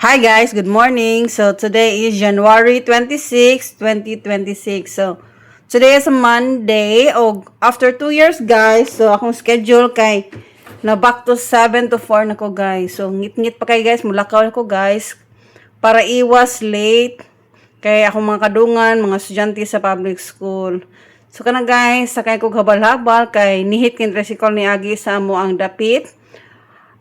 Hi guys, good morning. So today is January 26, 2026. So today is a Monday. After 2 years guys, so akong schedule kay na back to 7 to 4 na ko guys. So ngit-ngit pa kay guys, mulakaw ko guys para iwas late kay akong mga kadungan, mga estudyante sa public school. So kana guys, sakay ko habal-habal kay nihit kin tricycle ni Agi sa amo ang dapit.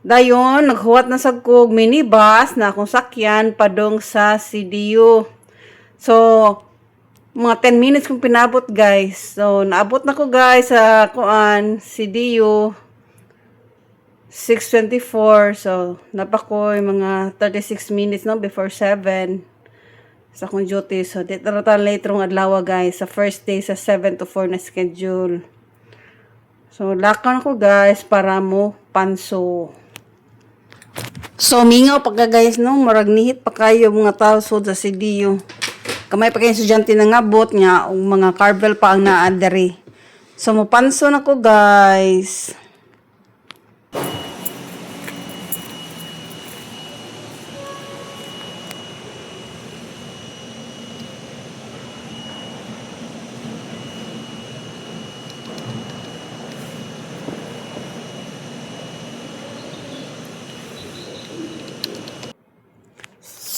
Dayon, naghuwat na sa kog minibus na akong sakyan padong sa CDU. So, mga 10 minutes kong pinabot guys. So, naabot na ko guys sa CDU 6:24. So, napakoy mga 36 minutes no before 7 sa akong duty. So, dito na later ng adlaw guys sa first day sa 7 to 4 na schedule. So, lakan ko guys para mo panso. So, mingaw pagka guys, no? Marag nihit pa kayo mga tao sa CDU. Kamay pa kayo estudyante na ngabot nga, o mga carvel pa ang naadari. So, mapanso na ko guys.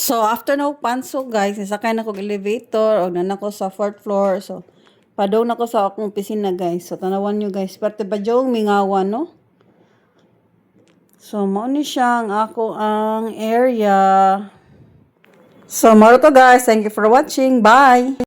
So, after na panso guys, isakay na ko elevator o na ko sa 4th floor. So, padaw na ko sa akong opisina guys. So, tanawan nyo guys. Parte ba diyong mingawan, no? So, mauni siya ang ako ang area. So, maro to guys. Thank you for watching. Bye!